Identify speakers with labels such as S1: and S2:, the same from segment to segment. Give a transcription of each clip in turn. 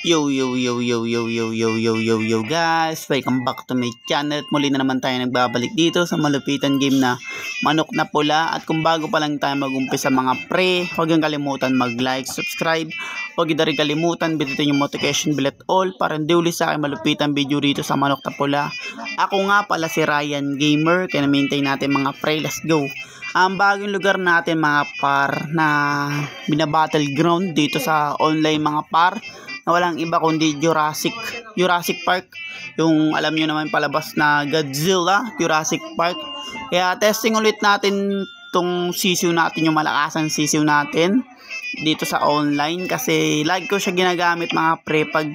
S1: Yo yo yo yo yo yo yo yo yo yo guys, welcome back to my channel. At muli na naman tayo nagbabalik dito sa malupitan game na Manok na Pula. At kung bago pa lang tayo mag-umpisa mga pre, huwag yung kalimutan mag-like, subscribe. Huwag yung rin kalimutan bitin yung notification bell at all para hindi ulit sa akin malupitan video dito sa Manok na Pula. Ako nga pala si Ryan Gamer, kaya na-maintain natin mga pre, let's go. Ang bagong lugar natin mga par na binabattleground dito sa online mga par na walang iba kundi Jurassic Park, yung alam nyo naman palabas na Godzilla, Jurassic Park. Kaya testing ulit natin tong sisiw natin, yung malakasan sisiw natin dito sa online, kasi lagi ko siya ginagamit mga pre pag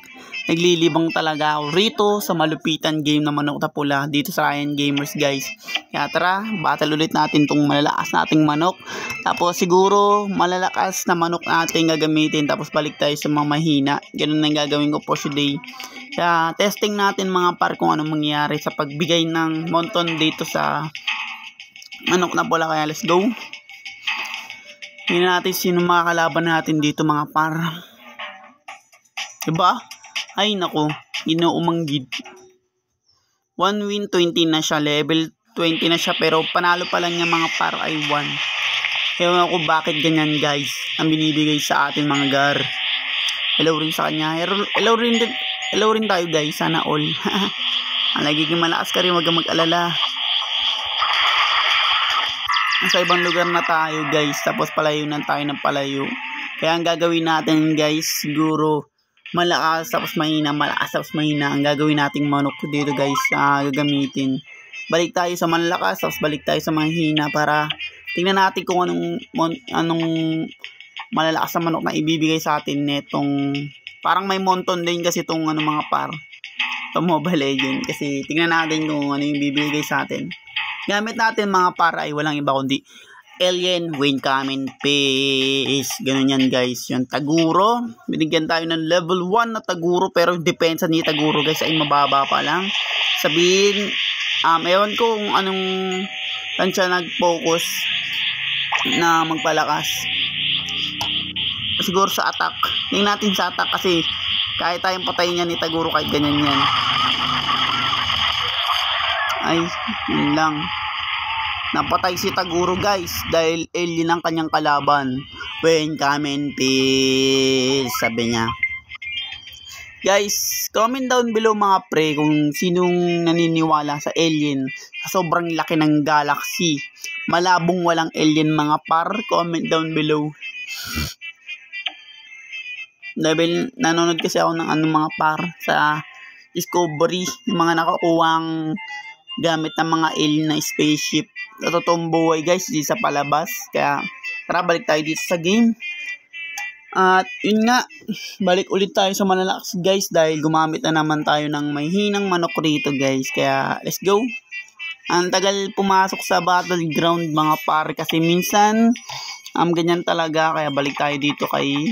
S1: naglilibang talaga ako rito sa malupitan game na Manok na Pula dito sa Ryan Gamers guys. Kaya tara, battle ulit natin tong malalakas nating manok, tapos siguro malalakas na manok natin gagamitin, tapos balik tayo sa mga mahina. Ganun na gagawin ko for today. Kaya testing natin mga par kung ano mangyayari sa pagbigay ng monton dito sa Manok na Pula. Kaya let's go. Tingnan natin sino makakalaban natin dito mga par. Diba? Ay nako, inuumanggid. 1 win, 20 na siya. Level 20 na siya, pero panalo pa lang niya mga par ay 1. Ewan ako bakit ganyan guys ang binibigay sa atin mga gar. Hello rin sa kanya. Hello rin tayo guys. Sana all. Ang nagiging malakas ka rin, wag kang mag-alala. Sa ibang lugar na tayo guys, tapos palayo na tayo ng palayo. Kaya ang gagawin natin guys, siguro malakas tapos mahina, malakas tapos mahina ang gagawin nating manok dito guys. Gagamitin, balik tayo sa malakas tapos balik tayo sa mahina para tingnan natin kung anong malalakas na manok na ibibigay sa atin netong parang may monton din kasi itong mga par, itong Mobile Legend. Kasi tingnan natin kung ano yung bibigay sa atin. Gamit natin mga par ay walang iba kundi Alien Win Coming Pace. Ganun yan guys. Yung Taguro, binigyan tayo ng level 1 na Taguro, pero depensa ni Taguro guys ay mababa pa lang. Sabihin, ewan ko kung anong saan siya nag-focus na magpalakas. Siguro sa attack. Tingnan natin sa attack kasi kahit tayong patayin niya ni Taguro kahit ganyan yan. Ay, yun lang. Napatay si Taguro guys dahil alien ang kanyang kalaban. When coming peace, sabi niya. Guys, comment down below mga pre kung sinong naniniwala sa alien sa sobrang laki ng galaxy. Malabong walang alien mga par. Comment down below. Dahil nanonood kasi ako ng mga par sa Discovery, yung mga nakakuwang gamit ng mga alien na spaceship sa totoong buhay guys, di sa palabas. Kaya tara, balik tayo dito sa game. At yun nga, balik ulit tayo sa malalakas guys dahil gumamit na naman tayo ng mahinang manok rito guys. Kaya let's go. Ang tagal pumasok sa battleground mga par kasi minsan ganyan talaga. Kaya balik tayo dito kay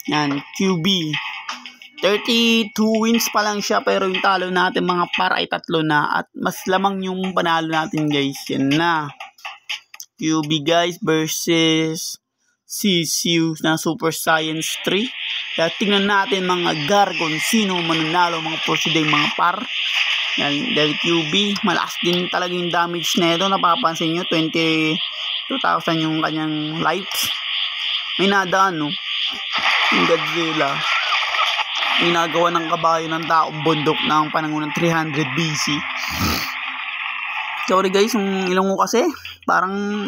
S1: yan, QB. 32 wins pa lang siya, pero yung talo natin mga par ay 3 na. At mas lamang yung panalo natin guys. Yan na. QB guys versus Sisiu na Super Science 3. Kaya tingnan natin mga Gargon sino mananalo mga porsiday mga par. Yan, dahil QB malakas din talaga yung damage na ito. Napapansin nyo 22,000 yung kanyang lives. May nadaan no, yung Godzilla ginagawa ng kabayo ng taong bundok ng panahon ng 300 BC. Sorry guys, yung ilong ko kasi parang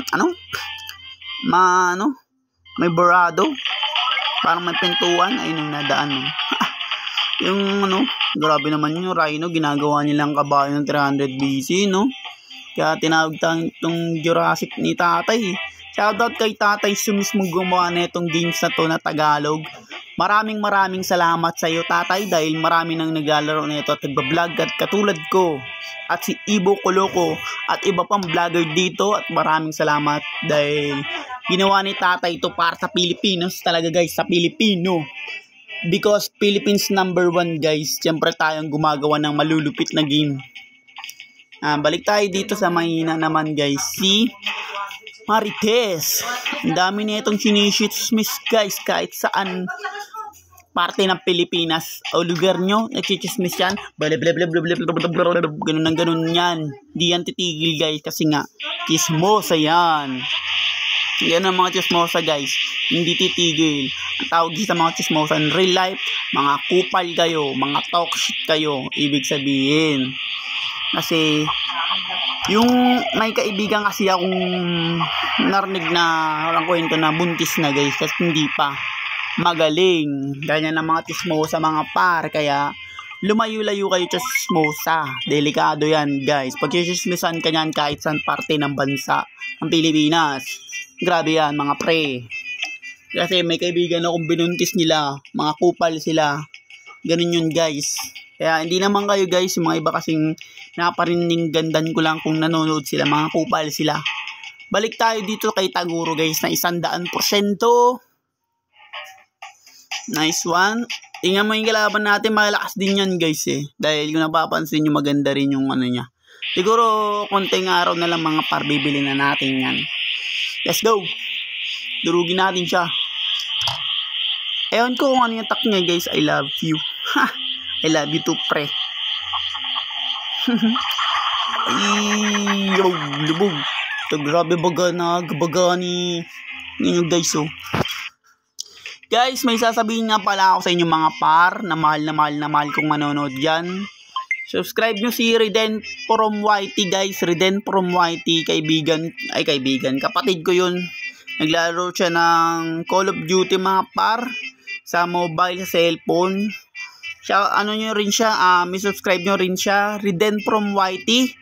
S1: may barado, parang may pintuan. Ayun yung nadaan no. Yung grabe naman yung rhino, ginagawa nilang kabayo ng 300 BC no. Kaya tinawag tong Jurassic ni tatay. Shoutout kay tatay sa mismong gumawa na itong games na to na Tagalog. Maraming salamat sa iyo tatay dahil marami nang naglalaro nito at nagbablog at katulad ko at si Ibo Koloko at iba pang vlogger dito. At maraming salamat dahil ginawa ni tatay ito para sa Pilipinos talaga guys, sa Pilipino. Because Philippines number 1 guys. Siyempre tayong gumagawa ng malulupit na game. Balik tayo dito sa mahina naman guys. Si Marites. Ang dami na itong sinishismis guys, kahit saan parte ng Pilipinas o lugar nyo, nagsismismis yan. Ganun ang ganun yan. Di yan titigil guys, kasi nga, chismosa yan. Yan ang mga chismosa guys, hindi titigil. Ang tawag sa mga chismosa in real life, mga kupal kayo, mga toxic kayo, ibig sabihin. Kasi, yung may kaibigan kasi akong narinig na walang kwento na buntis na guys, kasi hindi pa magaling. Ganyan ang mga chismosa mga par, kaya lumayo-layo kayo sa chismosa. Delikado yan guys. Pag chismisan ka yan kahit saan parte ng bansa ng Pilipinas, grabe yan mga pre. Kasi may kaibigan akong binuntis nila, mga kupal sila. Ganun yun guys. Kaya hindi naman kayo guys, yung mga iba kasing naparinig gandan ko lang kung nanonood sila, mga kupal sila. Balik tayo dito kay Taguro guys na 100%. Nice one. Tingnan mo yung kalaban natin, malakas din yan guys eh. Dahil kung napapansin nyo, maganda rin yung ano niya. Siguro konting araw na lang mga par, bibili na natin yan. Let's go. Durugin natin siya. Ewan ko kung ano yung attack niya guys. I love you. I love you too pre. Ay, lubog. Ito grabe baga ni ninyo guys oh. Guys, may sasabihin nga pala ako sa inyo mga par na mahal kong manonood dyan. Subscribe nyo si Reden from YT guys. Reden from YT, kaibigan, kapatid ko yun. Naglaro siya ng Call of Duty mga par sa mobile, sa cellphone. Siya, ano nyo rin siya, may subscribe nyo rin siya. Reden from YT.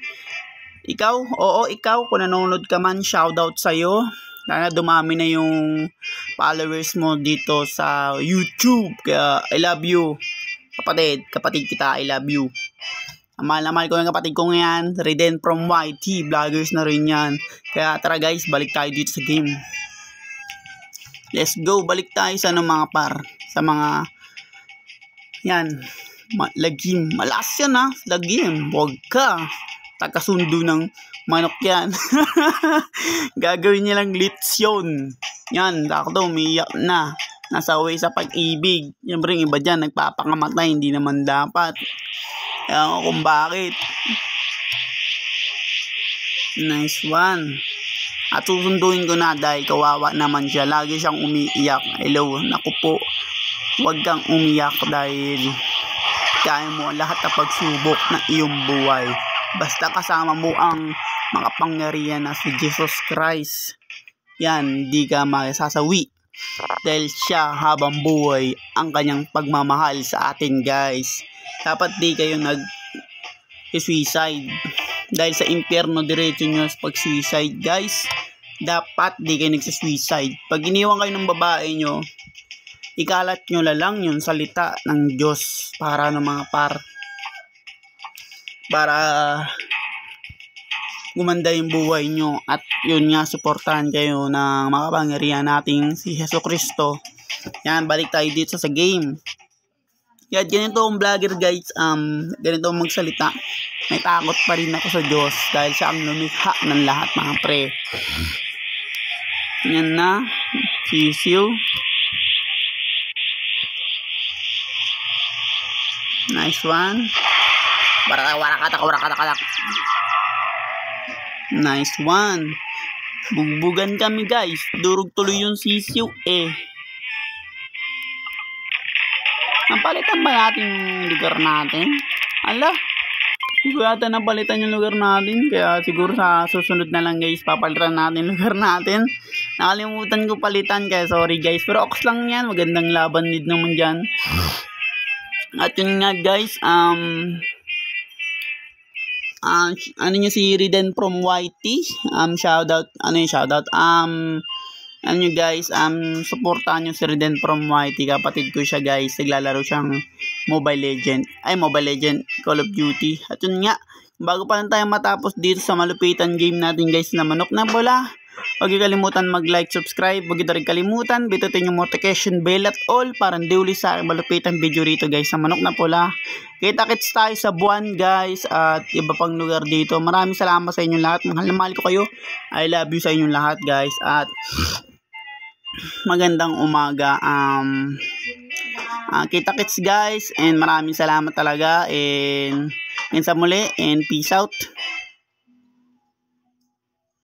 S1: Ikaw, oo ikaw, kung nanonood ka man, shoutout sa'yo. Sana dumami na yung followers mo dito sa YouTube. Kaya I love you. Kapatid kita, I love you. Mahal na mahal ko yung kapatid ko ngayon. Reden from YT. Vloggers na rin yan. Kaya tara guys, balik tayo dito sa game. Let's go. Balik tayo sa mga par. Sa mga yan. Lagim. Malas yan ha. Lagim. Huwag ka. Takasundo ng manok yan. Gagawin niya lang litsyon. Yan, sakto, umiyak na. Nasa way sa pag-ibig. Siyempre, iba dyan, nagpapakamatay. Hindi naman dapat. Kaya kung bakit. Nice one. At susunduin ko na dahil kawawa naman siya. Lagi siyang umiiyak. Hello, naku po. Huwag kang umiyak dahil kaya mo lahat na pagsubok ng iyong buhay. Basta kasama mo ang makapangyarihan na si Jesus Christ. Yan, di ka masasawi. Dahil siya habang buhay ang kanyang pagmamahal sa atin guys. Dapat di kayo nag-suicide. Dahil sa impyerno diretso nyo sa pag-suicide guys. Dapat di kayo nag-suicide. Pag iniwan kayo ng babae nyo, ikalat nyo lang yung salita ng Diyos para ng mga par. Para gumanda yung buhay nyo at yun nga, suportahan kayo ng makapangyarihan nating si Jesu Cristo. Yan, balik tayo dito sa game. Yan, ganito ang vlogger guys, ganito ang magsalita. May takot pa rin ako sa Diyos dahil siya ang lumikha ng lahat mga pre. Yan na, sisiw. Nice one. Warakatak. Nice one. Bugbugan kami guys. Durog tuloy yung sisiw eh. Napalitan ba natin yung lugar natin? Ala, siguro yata napalitan yung lugar natin. Kaya siguro sa susunod na lang guys, papalitan natin yung lugar natin. Nakalimutan ko palitan, kaya sorry guys. Pero oks lang yan, magandang laban din naman dyan. At yun nga guys, ano nyo si Reden from YT, shoutout, ano nyo guys, supportahan nyo si Reden from YT, kapatid ko siya guys, naglalaro siyang Mobile Legend, Call of Duty. At yun nga, bago pa lang tayo matapos dito sa malupitan game natin guys na manok na bola, Huwag yung kalimutan mag-like, subscribe. Huwag yung rin kalimutan, bitutin yung notification bell at all para hindi uli sa aking malupitan video rito guys sa manok na pula. Kita-kits tayo sa buwan guys at iba pang lugar dito. Maraming salamat sa inyong lahat. Mahal na mahal ko kayo. I love you sa inyong lahat guys at magandang umaga. Kita-kits guys and maraming salamat talaga and sa muli and peace out.